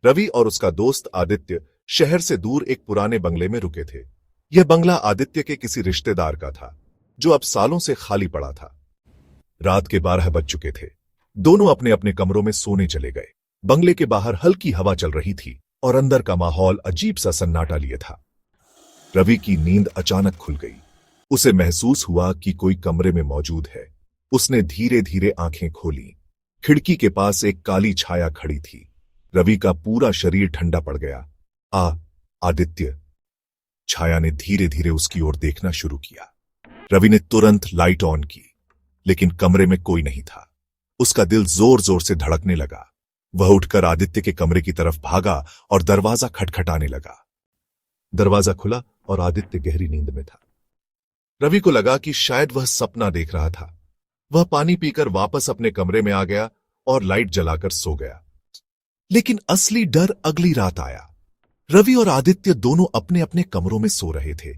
रवि और उसका दोस्त आदित्य शहर से दूर एक पुराने बंगले में रुके थे। यह बंगला आदित्य के किसी रिश्तेदार का था, जो अब सालों से खाली पड़ा था। रात के 12 बज चुके थे। दोनों अपने अपने कमरों में सोने चले गए। बंगले के बाहर हल्की हवा चल रही थी और अंदर का माहौल अजीब सा सन्नाटा लिए था। रवि की नींद अचानक खुल गई। उसे महसूस हुआ कि कोई कमरे में मौजूद है। उसने धीरे धीरे आंखें खोली। खिड़की के पास एक काली छाया खड़ी थी। रवि का पूरा शरीर ठंडा पड़ गया। आदित्य। छाया ने धीरे धीरे उसकी ओर देखना शुरू किया। रवि ने तुरंत लाइट ऑन की, लेकिन कमरे में कोई नहीं था। उसका दिल जोर जोर से धड़कने लगा। वह उठकर आदित्य के कमरे की तरफ भागा और दरवाजा खटखटाने लगा। दरवाजा खुला और आदित्य गहरी नींद में था। रवि को लगा कि शायद वह सपना देख रहा था। वह पानी पीकर वापस अपने कमरे में आ गया और लाइट जलाकर सो गया। लेकिन असली डर अगली रात आया। रवि और आदित्य दोनों अपने अपने कमरों में सो रहे थे।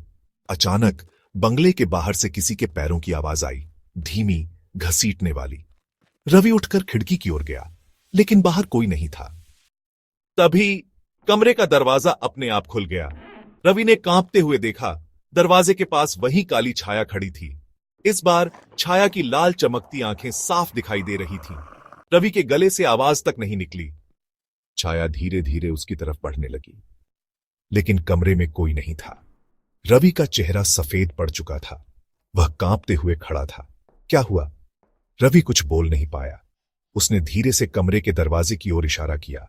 अचानक बंगले के बाहर से किसी के पैरों की आवाज आई, धीमी, घसीटने वाली। रवि उठकर खिड़की की ओर गया, लेकिन बाहर कोई नहीं था। तभी कमरे का दरवाजा अपने आप खुल गया। रवि ने कांपते हुए देखा, दरवाजे के पास वही काली छाया खड़ी थी। इस बार छाया की लाल चमकती आंखें साफ दिखाई दे रही थीं। रवि के गले से आवाज तक नहीं निकली। छाया धीरे धीरे उसकी तरफ बढ़ने लगी, लेकिन कमरे में कोई नहीं था। रवि का चेहरा सफेद पड़ चुका था। वह कांपते हुए खड़ा था। क्या हुआ? रवि कुछ बोल नहीं पाया। उसने धीरे से कमरे के दरवाजे की ओर इशारा किया।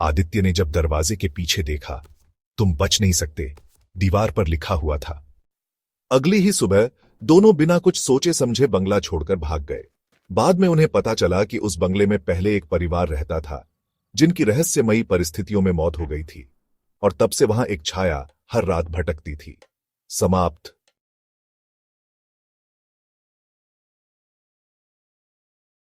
आदित्य ने जब दरवाजे के पीछे देखा, तुम बच नहीं सकते, दीवार पर लिखा हुआ था। अगली ही सुबह दोनों बिना कुछ सोचे समझे बंगला छोड़कर भाग गए। बाद में उन्हें पता चला कि उस बंगले में पहले एक परिवार रहता था, जिनकी रहस्यमयी परिस्थितियों में मौत हो गई थी, और तब से वहां एक छाया हर रात भटकती थी। समाप्त।